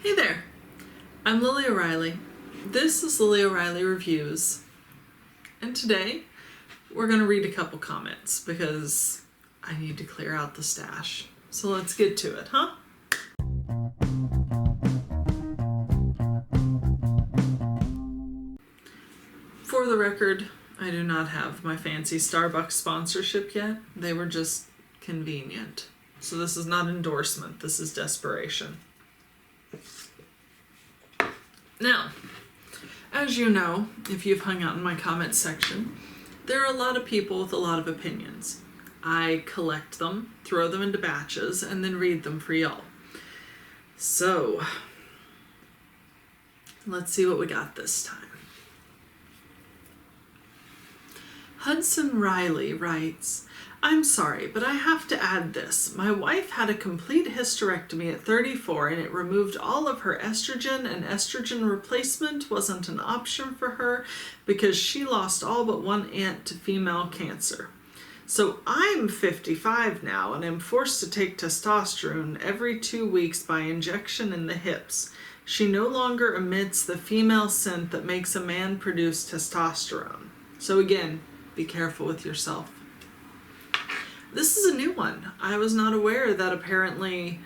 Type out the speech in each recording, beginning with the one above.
Hey there, I'm Lily O'Reilly. This is Lily O'Reilly Reviews, and today we're going to read a couple comments because I need to clear out the stash. So let's get to it, huh? For the record, I do not have my fancy Starbucks sponsorship yet. They were just convenient. So this is not endorsement, this is desperation. Now, as you know, if you've hung out in my comments section, there are a lot of people with a lot of opinions. I collect them, throw them into batches, and then read them for y'all. So, let's see what we got this time. Hudson Riley writes, I'm sorry, but I have to add this. My wife had a complete hysterectomy at 34 and it removed all of her estrogen, and estrogen replacement wasn't an option for her because she lost all but one aunt to female cancer. So I'm 55 now and am forced to take testosterone every 2 weeks by injection in the hips. She no longer emits the female scent that makes a man produce testosterone. So again, be careful with yourself. This is a new one. I was not aware that apparently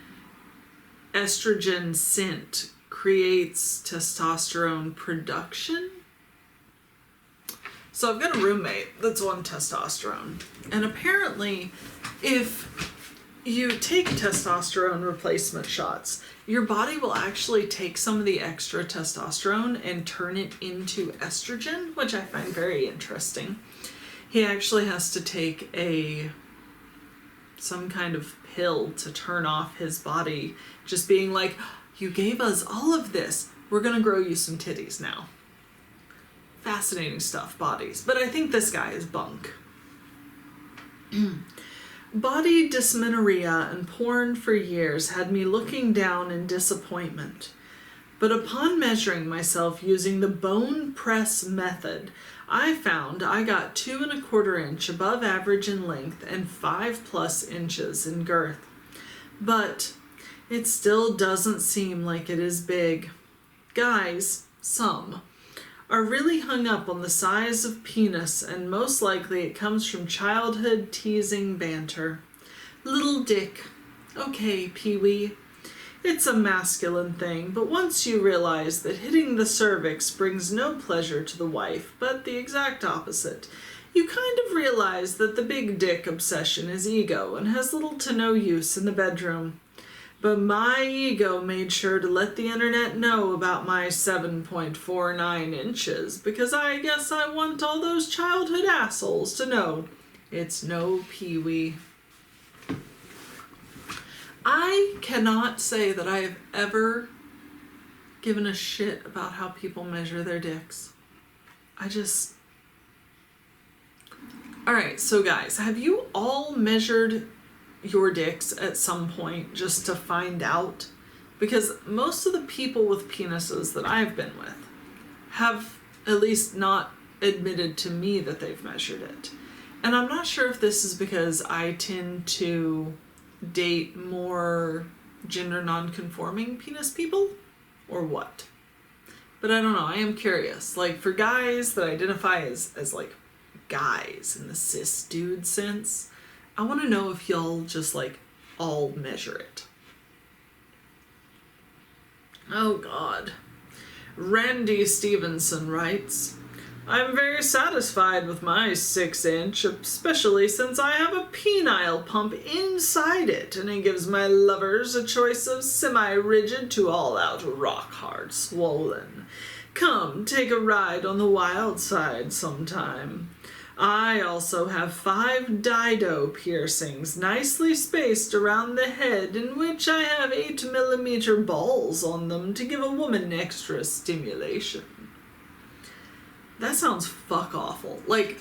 estrogen scent creates testosterone production. So I've got a roommate that's on testosterone. And apparently if you take testosterone replacement shots, your body will actually take some of the extra testosterone and turn it into estrogen, which I find very interesting. He actually has to take some kind of pill to turn off his body just being like, you gave us all of this, we're gonna grow you some titties now. Fascinating stuff, bodies. But I think this guy is bunk. Body dysmenorrhea and porn for years had me looking down in disappointment. But upon measuring myself using the bone press method, I found I got 2 1/4 inch above average in length and 5+ inches in girth. But it still doesn't seem like it is big. Guys, some, are really hung up on the size of penis, and most likely it comes from childhood teasing banter. Little dick. Okay, Pee-wee. It's a masculine thing, but once you realize that hitting the cervix brings no pleasure to the wife, but the exact opposite, you kind of realize that the big dick obsession is ego and has little to no use in the bedroom. But my ego made sure to let the internet know about my 7.49 inches, because I guess I want all those childhood assholes to know it's no Pee-wee. I cannot say that I have ever given a shit about how people measure their dicks. Alright, so guys, have you all measured your dicks at some point just to find out? Because most of the people with penises that I've been with have at least not admitted to me that they've measured it. And I'm not sure if this is because I tend to date more gender non-conforming penis people or what. But I don't know, I am curious. Like for guys that identify as like guys in the cis dude sense, I want to know if y'all just like all measure it. Oh God. Randy Stevenson writes, I'm very satisfied with my 6 inch, especially since I have a penile pump inside it, and it gives my lovers a choice of semi-rigid to all-out rock-hard swollen. Come, take a ride on the wild side sometime. I also have 5 dido piercings nicely spaced around the head, in which I have 8mm balls on them to give a woman extra stimulation. That sounds fuck awful. Like,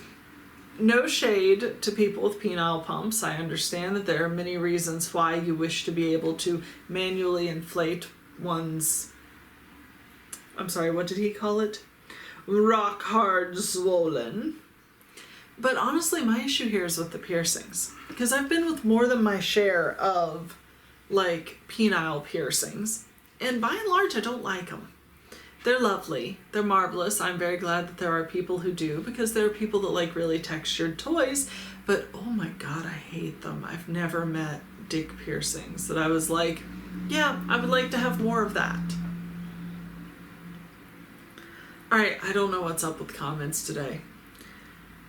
no shade to people with penile pumps. I understand that there are many reasons why you wish to be able to manually inflate one's, I'm sorry, what did he call it? Rock hard swollen. But honestly, my issue here is with the piercings. Because I've been with more than my share of, like, penile piercings. And by and large, I don't like them. They're lovely. They're marvelous. I'm very glad that there are people who do, because there are people that like really textured toys. But oh my God, I hate them. I've never met dick piercings that I was like, yeah, I would like to have more of that. All right, I don't know what's up with comments today.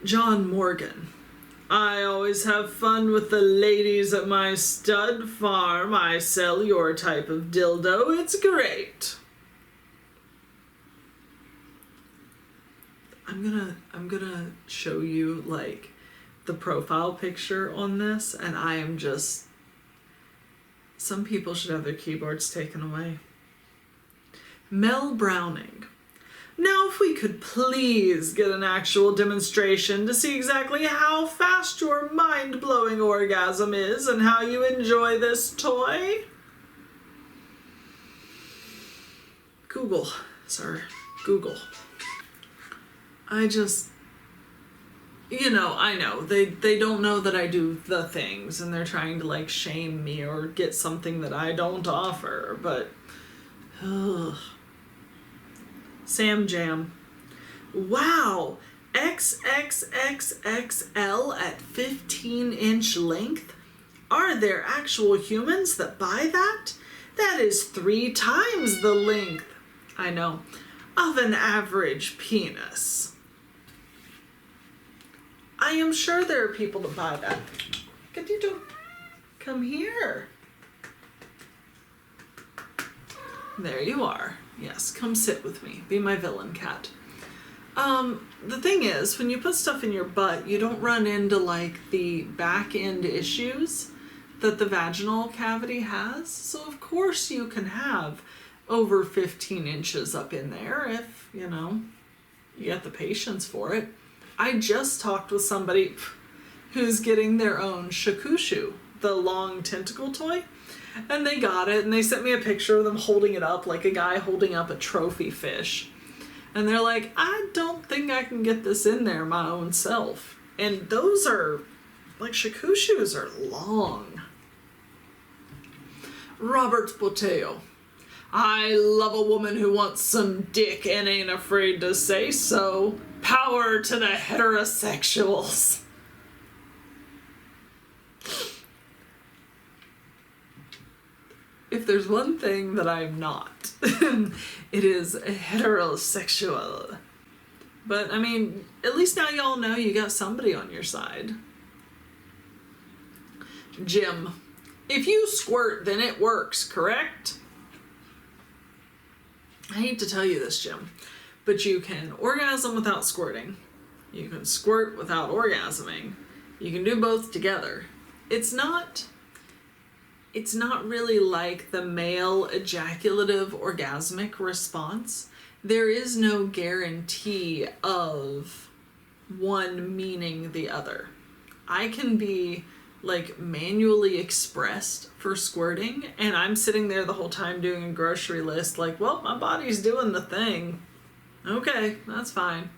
John Morgan. I always have fun with the ladies at my stud farm. I sell your type of dildo. It's great. I'm gonna show you like the profile picture on this, and I am just, some people should have their keyboards taken away. Mel Browning. Now, if we could please get an actual demonstration to see exactly how fast your mind-blowing orgasm is and how you enjoy this toy. Google, sir. Google. I just, I know. They don't know that I do the things, and they're trying to, like, shame me or get something that I don't offer, but, ugh. Sam Jam. Wow, XXXXL at 15-inch length? Are there actual humans that buy that? That is 3 times the length, I know, of an average penis. I am sure there are people that buy that. Could you do? Come here. There you are. Yes, come sit with me. Be my villain cat. The thing is, when you put stuff in your butt, you don't run into like the back end issues that the vaginal cavity has. So of course you can have over 15 inches up in there if, you get the patience for it. I just talked with somebody who's getting their own shakushu, the long tentacle toy. And they got it, and they sent me a picture of them holding it up, like a guy holding up a trophy fish. And they're like, I don't think I can get this in there my own self. And those are, like, shakushus are long. Robert Boteo. I love a woman who wants some dick and ain't afraid to say so. Power to the heterosexuals. If there's one thing that I'm not, it is a heterosexual. But, I mean, at least now y'all know you got somebody on your side. Jim. If you squirt, then it works, correct? I hate to tell you this, Jim, but you can orgasm without squirting. You can squirt without orgasming. You can do both together. It's not really like the male ejaculative orgasmic response. There is no guarantee of one meaning the other. I can be like manually expressed for squirting, and I'm sitting there the whole time doing a grocery list like, well, my body's doing the thing. Okay, that's fine.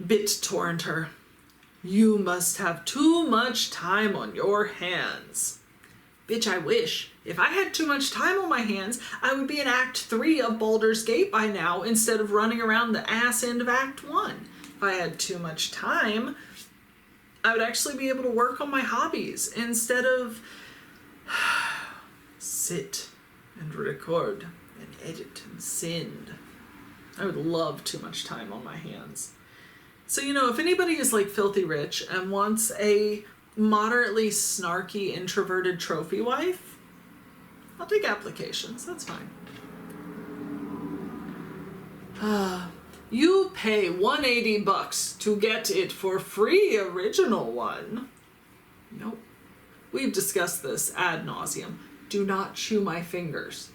BitTorrenter. You must have too much time on your hands. Bitch, I wish. If I had too much time on my hands, I would be in Act 3 of Baldur's Gate by now instead of running around the ass end of Act 1. If I had too much time, I would actually be able to work on my hobbies instead of sit and record and edit and send. I would love too much time on my hands. So, if anybody is like filthy rich and wants a moderately snarky, introverted trophy wife, I'll take applications. That's fine. You pay $180 to get it for free, original one. Nope. We've discussed this ad nauseum. Do not chew my fingers.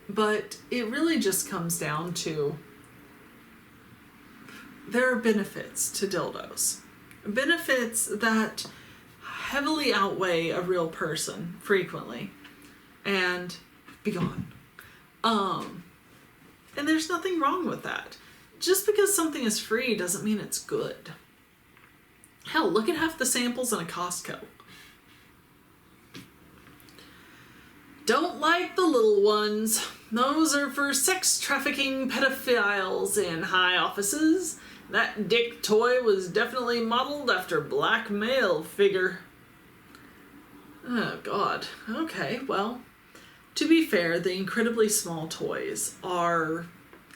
But it really just comes down to there are benefits to dildos. Benefits that heavily outweigh a real person frequently. And be gone. And there's nothing wrong with that. Just because something is free doesn't mean it's good. Hell, look at half the samples in a Costco. Don't like the little ones. Those are for sex trafficking pedophiles in high offices. That dick toy was definitely modeled after black male figure. Oh, God. Okay, well, to be fair, the incredibly small toys are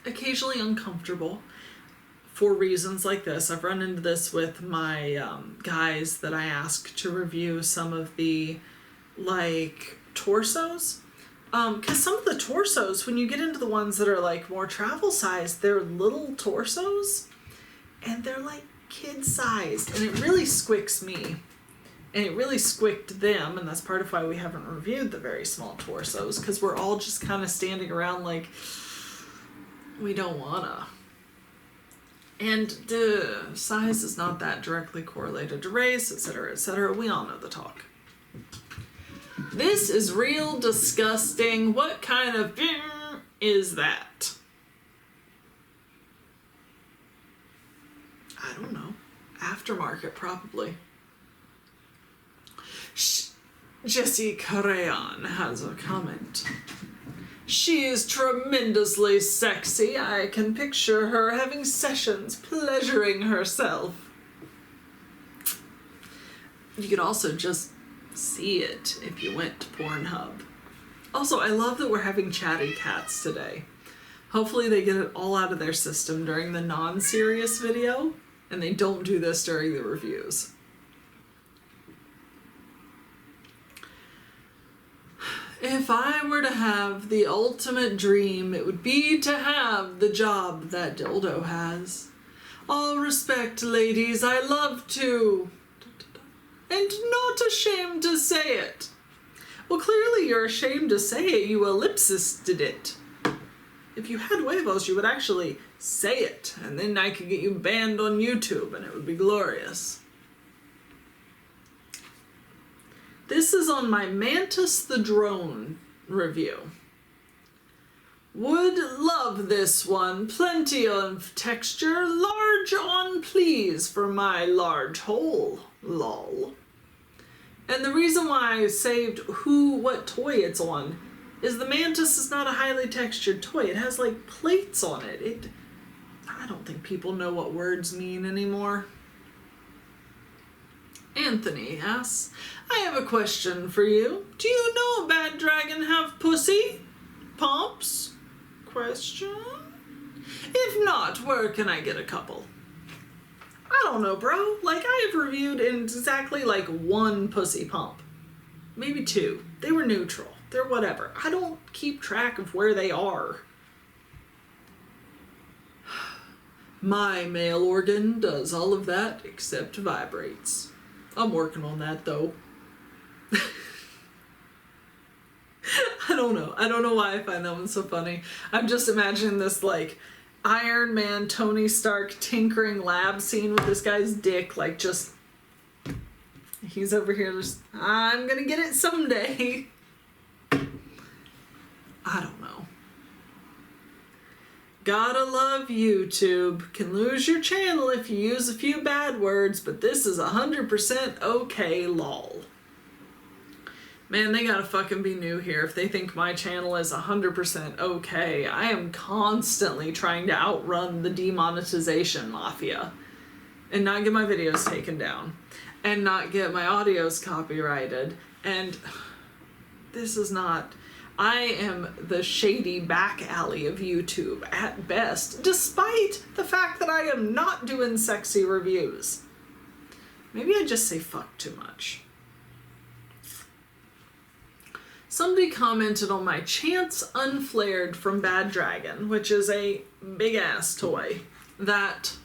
occasionally uncomfortable for reasons like this. I've run into this with my guys that I ask to review some of the, like, torsos. Because some of the torsos, when you get into the ones that are, like, more travel sized, they're little torsos. And they're, like, kid-sized. And it really squicks me. And it really squicked them, and that's part of why we haven't reviewed the very small torsos, because we're all just kind of standing around like, we don't wanna. And the size is not that directly correlated to race, etc., etc. We all know the talk. This is real disgusting. What kind of is that? I don't know. Aftermarket, probably. Jessie Carayan has a comment. She is tremendously sexy. I can picture her having sessions, pleasuring herself. You could also just see it if you went to Pornhub. Also, I love that we're having chatty cats today. Hopefully they get it all out of their system during the non-serious video, and they don't do this during the reviews. If I were to have the ultimate dream, it would be to have the job that Dildo has. All respect, ladies, I love to. And not ashamed to say it. Well, clearly you're ashamed to say it. You ellipsisted it. If you had huevos, you would actually say it, and then I could get you banned on YouTube, and it would be glorious. This is on my Mantis the Drone review. Would love this one. Plenty of texture. Large on please for my large hole. Lol. And the reason why I saved what toy it's on is the Mantis is not a highly textured toy. It has like plates on it. I don't think people know what words mean anymore. Anthony asks, I have a question for you. Do you know a bad dragon have pussy? Pumps? Question? If not, where can I get a couple? I don't know, bro. Like, I have reviewed exactly like one pussy pump. Maybe two. They were neutral. They're whatever. I don't keep track of where they are. My male organ does all of that except vibrates. I'm working on that, though. I don't know. I don't know why I find that one so funny. I'm just imagining this, like, Iron Man, Tony Stark tinkering lab scene with this guy's dick, like, just... He's over here just, I'm gonna get it someday. I don't know. Gotta love YouTube. Can lose your channel if you use a few bad words, but this is 100% okay, lol. Man, they gotta fucking be new here if they think my channel is 100% okay. I am constantly trying to outrun the demonetization mafia and not get my videos taken down and not get my audios copyrighted. And this is not... I am the shady back alley of YouTube at best, despite the fact that I am not doing sexy reviews. Maybe I just say fuck too much. Somebody commented on my Chance Unflared from Bad Dragon, which is a big-ass toy, that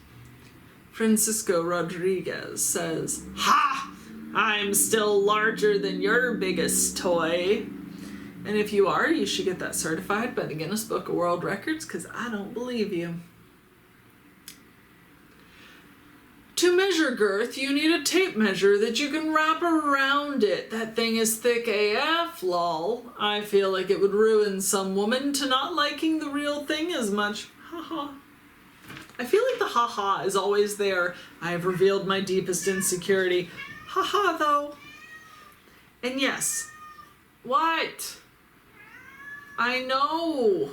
Francisco Rodriguez says, "Ha! I'm still larger than your biggest toy." And if you are, you should get that certified by the Guinness Book of World Records, because I don't believe you. To measure girth, you need a tape measure that you can wrap around it. That thing is thick AF, lol. I feel like it would ruin some woman to not liking the real thing as much. Haha. I feel like the haha is always there. I have revealed my deepest insecurity. Haha, though. And yes. What? I know.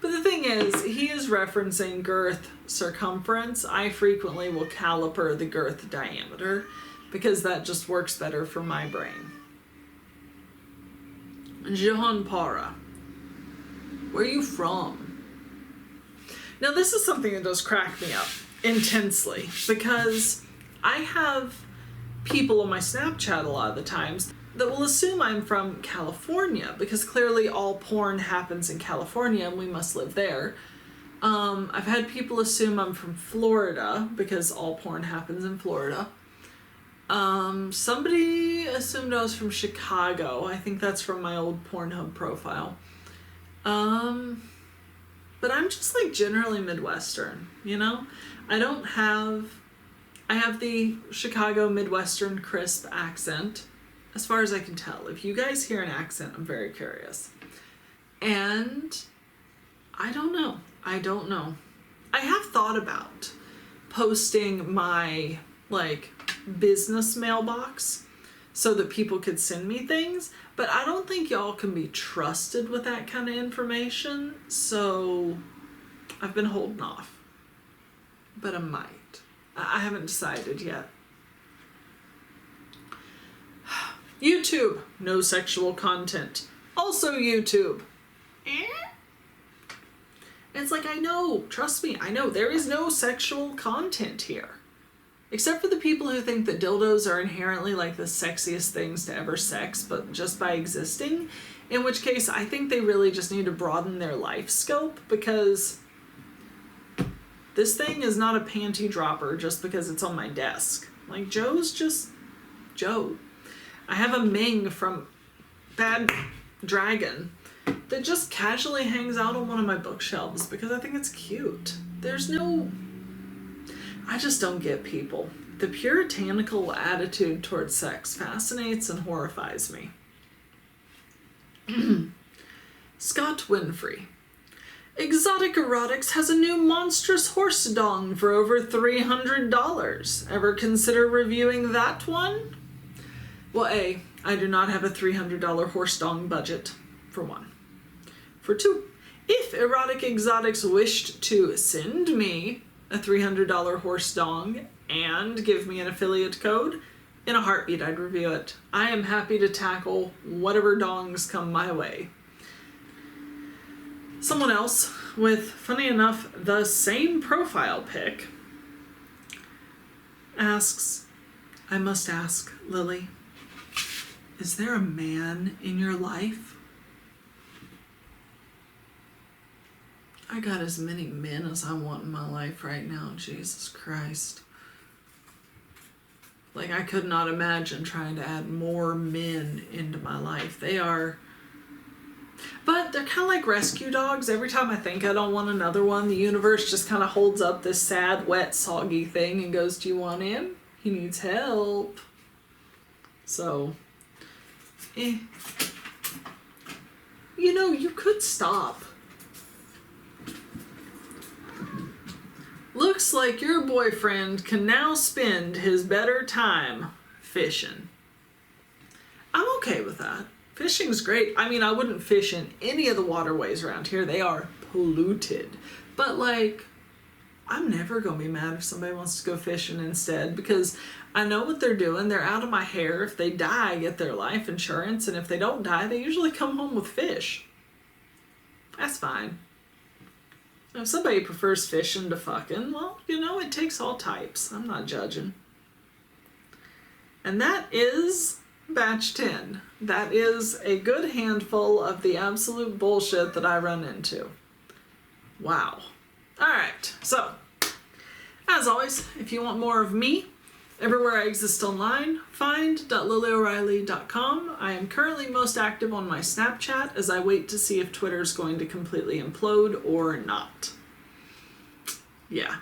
But the thing is, he is referencing girth circumference. I frequently will caliper the girth diameter because that just works better for my brain. Johan Para. Where are you from? Now, this is something that does crack me up intensely because I have people on my Snapchat a lot of the times that will assume I'm from California because clearly all porn happens in California and we must live there. I've had people assume I'm from Florida because all porn happens in Florida. Somebody assumed I was from Chicago. I think that's from my old Pornhub profile. But I'm just like generally Midwestern, you know? I have the Chicago Midwestern crisp accent, as far as I can tell. If you guys hear an accent, I'm very curious. And I don't know. I have thought about posting my, like, business mailbox so that people could send me things, but I don't think y'all can be trusted with that kind of information, so I've been holding off. But I might. I haven't decided yet. YouTube, no sexual content. Also YouTube. It's like, I know, trust me, I know, there is no sexual content here. Except for the people who think that dildos are inherently like the sexiest things to ever sex, but just by existing. In which case, I think they really just need to broaden their life scope, because this thing is not a panty dropper just because it's on my desk. Like, Joe's just Joe. I have a Ming from Bad Dragon that just casually hangs out on one of my bookshelves because I think it's cute. I just don't get people. The puritanical attitude towards sex fascinates and horrifies me. Scott Winfrey. Exotic Erotics has a new monstrous horse dong for over $300. Ever consider reviewing that one? Well, A, I do not have a $300 horse dong budget, for one. For two, if Erotic Exotics wished to send me a $300 horse dong and give me an affiliate code, in a heartbeat I'd review it. I am happy to tackle whatever dongs come my way. Someone else with, funny enough, the same profile pic asks, I must ask, Lily, is there a man in your life? I got as many men as I want in my life right now, Jesus Christ. Like, I could not imagine trying to add more men into my life. But they're kind of like rescue dogs. Every time I think I don't want another one, the universe just kind of holds up this sad, wet, soggy thing and goes, do you want him? He needs help. So, You know, you could stop. Looks like your boyfriend can now spend his better time fishing. I'm okay with that. Fishing's great. I mean, I wouldn't fish in any of the waterways around here. They are polluted. But, like, I'm never going to be mad if somebody wants to go fishing instead, because I know what they're doing. They're out of my hair. If they die, I get their life insurance. And if they don't die, they usually come home with fish. That's fine. If somebody prefers fishing to fucking, well, you know, it takes all types. I'm not judging. And that is batch 10. That is a good handful of the absolute bullshit that I run into. Wow. All right. So, as always, if you want more of me, everywhere I exist online, find.lilyoreilly.com. I am currently most active on my Snapchat as I wait to see if Twitter's going to completely implode or not. Yeah.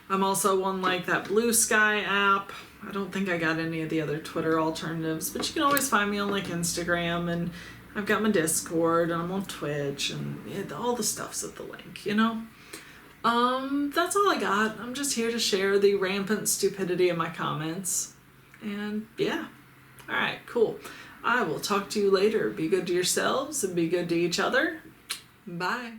I'm also on like that Blue Sky app. I don't think I got any of the other Twitter alternatives, but you can always find me on like Instagram, and I've got my Discord, and I'm on Twitch, and all the stuff's at the link, you know? That's all I got. I'm just here to share the rampant stupidity of my comments. And yeah. Alright, cool. I will talk to you later. Be good to yourselves and be good to each other. Bye.